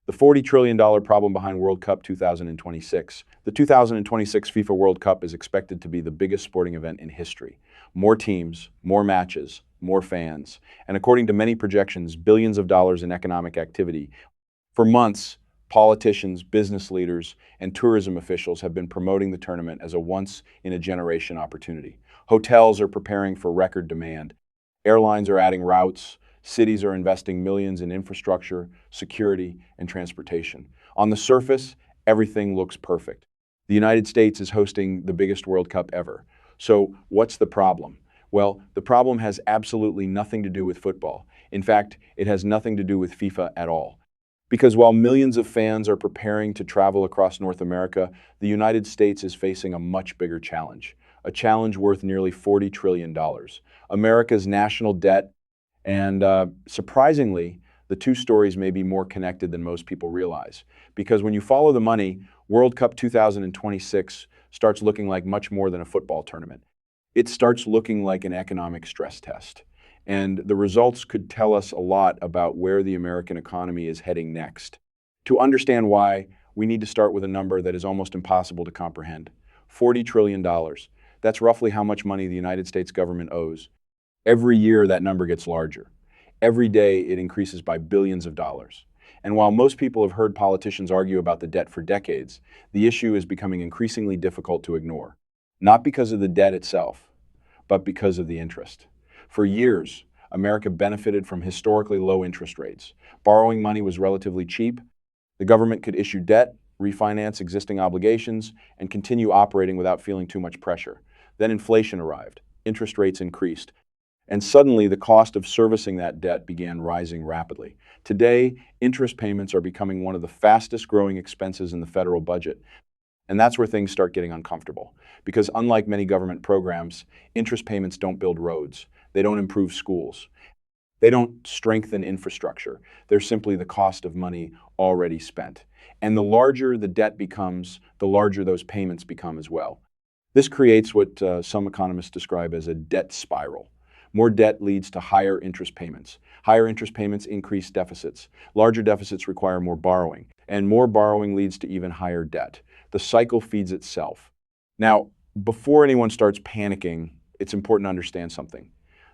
The $40 trillion problem behind World Cup 2026. The 2026 FIFA World Cup is expected to be the biggest sporting event in history. More teams, more matches, more fans, and according to many projections, billions of dollars in economic activity. For months, politicians, business leaders, and tourism officials have been promoting the tournament as a once-in-a-generation opportunity. Hotels are preparing for record demand. Airlines are adding routes. Cities are investing millions in infrastructure, security, and transportation. On the surface, everything looks perfect. The United States is hosting the biggest World Cup ever. So what's the problem? Well, the problem has absolutely nothing to do with football. In fact, it has nothing to do with FIFA at all. Because while millions of fans are preparing to travel across North America, the United States is facing a much bigger challenge, a challenge worth nearly $40 trillion. America's national debt, and surprisingly, the two stories may be more connected than most people realize. Because when you follow the money, World Cup 2026 starts looking like much more than a football tournament. It starts looking like an economic stress test. And the results could tell us a lot about where the American economy is heading next. To understand why, we need to start with a number that is almost impossible to comprehend. $40 trillion. That's roughly how much money the United States government owes. Every year, that number gets larger. Every day, it increases by billions of dollars. And while most people have heard politicians argue about the debt for decades, the issue is becoming increasingly difficult to ignore. Not because of the debt itself, but because of the interest. For years, America benefited from historically low interest rates. Borrowing money was relatively cheap. The government could issue debt, refinance existing obligations, and continue operating without feeling too much pressure. Then inflation arrived. Interest rates increased. And suddenly, the cost of servicing that debt began rising rapidly. Today, interest payments are becoming one of the fastest growing expenses in the federal budget. And that's where things start getting uncomfortable. Because unlike many government programs, interest payments don't build roads. They don't improve schools. They don't strengthen infrastructure. They're simply the cost of money already spent. And the larger the debt becomes, the larger those payments become as well. This creates what some economists describe as a debt spiral. More debt leads to higher interest payments. Higher interest payments increase deficits. Larger deficits require more borrowing. And more borrowing leads to even higher debt. The cycle feeds itself. Now, before anyone starts panicking, it's important to understand something.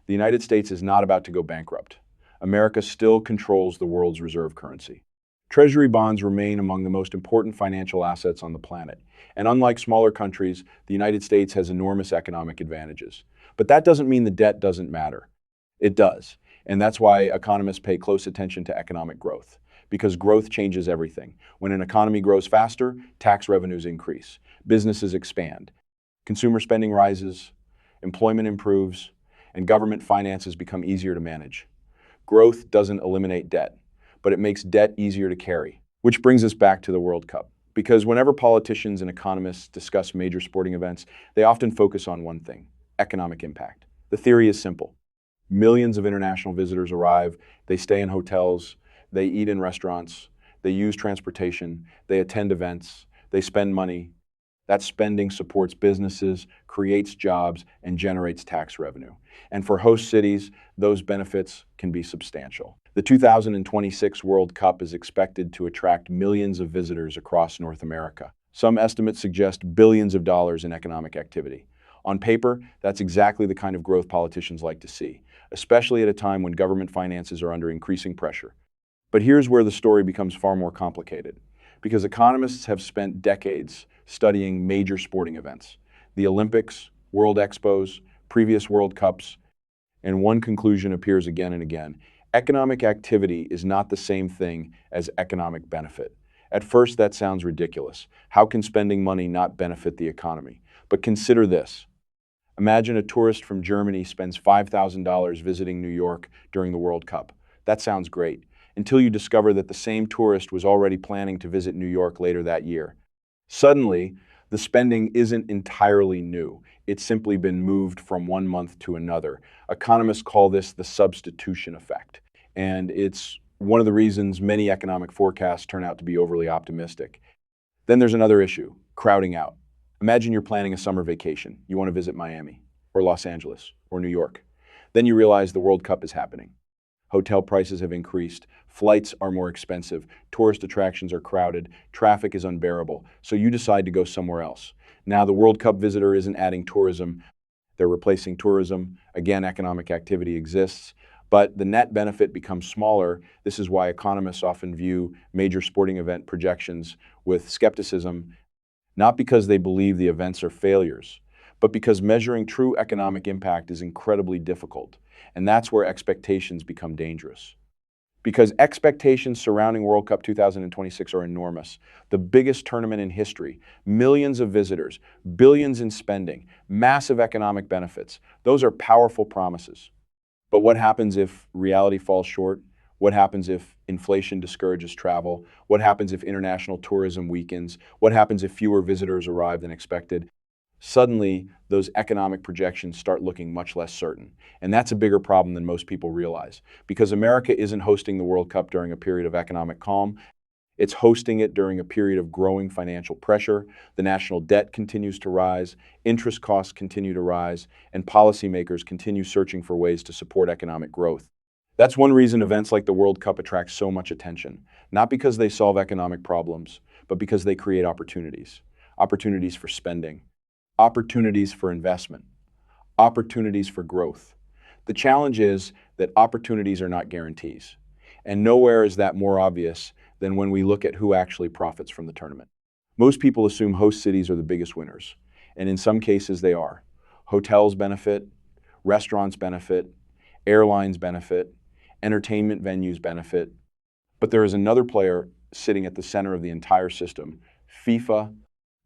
The United States is not about to go bankrupt. America still controls the world's reserve currency. Treasury bonds remain among the most important financial assets on the planet. And unlike smaller countries, the United States has enormous economic advantages. But that doesn't mean the debt doesn't matter. It does. And that's why economists pay close attention to economic growth. Because growth changes everything. When an economy grows faster, tax revenues increase. Businesses expand. Consumer spending rises. Employment improves. And government finances become easier to manage. Growth doesn't eliminate debt, but it makes debt easier to carry. Which brings us back to the World Cup. Because whenever politicians and economists discuss major sporting events, they often focus on one thing: economic impact. The theory is simple. Millions of international visitors arrive, they stay in hotels, they eat in restaurants, they use transportation, they attend events, they spend money. That spending supports businesses, creates jobs, and generates tax revenue. And for host cities, those benefits can be substantial. The 2026 World Cup is expected to attract millions of visitors across North America. Some estimates suggest billions of dollars in economic activity. On paper, that's exactly the kind of growth politicians like to see, especially at a time when government finances are under increasing pressure. But here's where the story becomes far more complicated. Because economists have spent decades studying major sporting events, the Olympics, World Expos, previous World Cups, and one conclusion appears again and again. Economic activity is not the same thing as economic benefit. At first, that sounds ridiculous. How can spending money not benefit the economy? But consider this. Imagine a tourist from Germany spends $5,000 visiting New York during the World Cup. That sounds great, until you discover that the same tourist was already planning to visit New York later that year. Suddenly, the spending isn't entirely new. It's simply been moved from one month to another. Economists call this the substitution effect. And it's one of the reasons many economic forecasts turn out to be overly optimistic. Then there's another issue: crowding out. Imagine you're planning a summer vacation. You want to visit Miami, or Los Angeles, or New York. Then you realize the World Cup is happening. Hotel prices have increased, flights are more expensive, tourist attractions are crowded, traffic is unbearable, so you decide to go somewhere else. Now, the World Cup visitor isn't adding tourism, they're replacing tourism. Again, economic activity exists, but the net benefit becomes smaller. This is why economists often view major sporting event projections with skepticism, not because they believe the events are failures, but because measuring true economic impact is incredibly difficult. And that's where expectations become dangerous. Because expectations surrounding World Cup 2026 are enormous. The biggest tournament in history, millions of visitors, billions in spending, massive economic benefits. Those are powerful promises. But what happens if reality falls short? What happens if inflation discourages travel? What happens if international tourism weakens? What happens if fewer visitors arrive than expected? Suddenly, those economic projections start looking much less certain. And that's a bigger problem than most people realize. Because America isn't hosting the World Cup during a period of economic calm. It's hosting it during a period of growing financial pressure. The national debt continues to rise, interest costs continue to rise, and policymakers continue searching for ways to support economic growth. That's one reason events like the World Cup attract so much attention. Not because they solve economic problems, but because they create opportunities. Opportunities for spending, opportunities for investment, opportunities for growth. The challenge is that opportunities are not guarantees. And nowhere is that more obvious than when we look at who actually profits from the tournament. Most people assume host cities are the biggest winners, and in some cases they are. Hotels benefit, restaurants benefit, airlines benefit, entertainment venues benefit, but there is another player sitting at the center of the entire system, FIFA,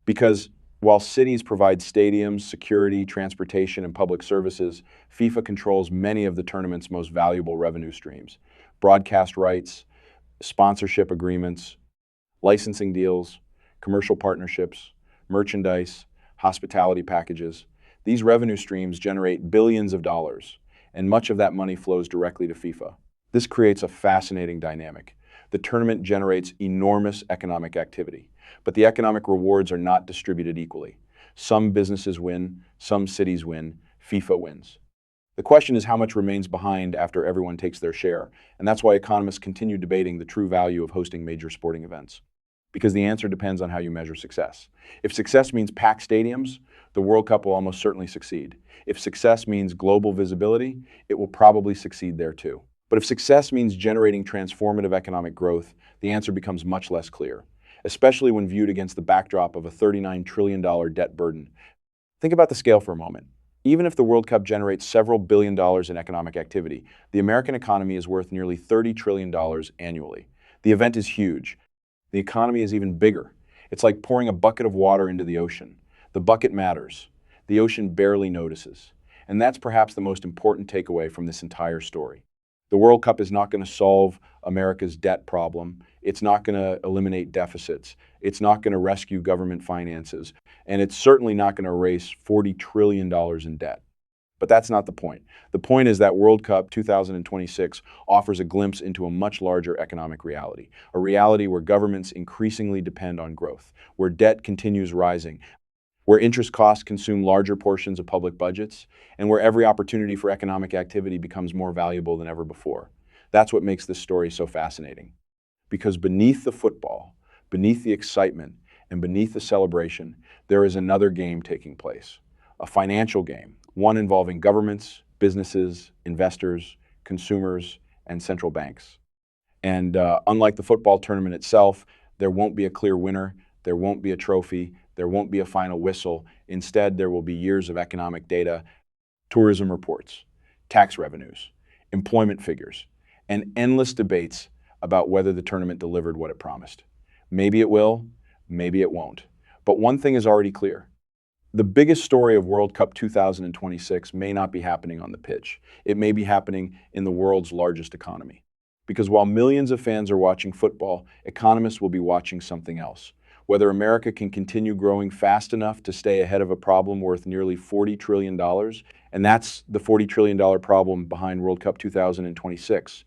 because while cities provide stadiums, security, transportation, and public services, FIFA controls many of the tournament's most valuable revenue streams: broadcast rights, sponsorship agreements, licensing deals, commercial partnerships, merchandise, hospitality packages. These revenue streams generate billions of dollars, and much of that money flows directly to FIFA. This creates a fascinating dynamic. The tournament generates enormous economic activity, but the economic rewards are not distributed equally. Some businesses win, some cities win, FIFA wins. The question is how much remains behind after everyone takes their share, and that's why economists continue debating the true value of hosting major sporting events. Because the answer depends on how you measure success. If success means packed stadiums, the World Cup will almost certainly succeed. If success means global visibility, it will probably succeed there too. But if success means generating transformative economic growth, the answer becomes much less clear, especially when viewed against the backdrop of a $39 trillion debt burden. Think about the scale for a moment. Even if the World Cup generates several billion dollars in economic activity, the American economy is worth nearly $30 trillion annually. The event is huge. The economy is even bigger. It's like pouring a bucket of water into the ocean. The bucket matters. The ocean barely notices. And that's perhaps the most important takeaway from this entire story. The World Cup is not going to solve America's debt problem. It's not going to eliminate deficits. It's not going to rescue government finances. And it's certainly not going to erase $40 trillion in debt. But that's not the point. The point is that World Cup 2026 offers a glimpse into a much larger economic reality, a reality where governments increasingly depend on growth, where debt continues rising, where interest costs consume larger portions of public budgets, and where every opportunity for economic activity becomes more valuable than ever before. That's what makes this story so fascinating. Because beneath the football, beneath the excitement, and beneath the celebration, there is another game taking place, a financial game, one involving governments, businesses, investors, consumers, and central banks. And unlike the football tournament itself, there won't be a clear winner, there won't be a trophy, there won't be a final whistle. Instead, there will be years of economic data, tourism reports, tax revenues, employment figures, and endless debates about whether the tournament delivered what it promised. Maybe it will, maybe it won't. But one thing is already clear. The biggest story of World Cup 2026 may not be happening on the pitch. It may be happening in the world's largest economy. Because while millions of fans are watching football, economists will be watching something else. Whether America can continue growing fast enough to stay ahead of a problem worth nearly $40 trillion, and that's the $40 trillion problem behind World Cup 2026.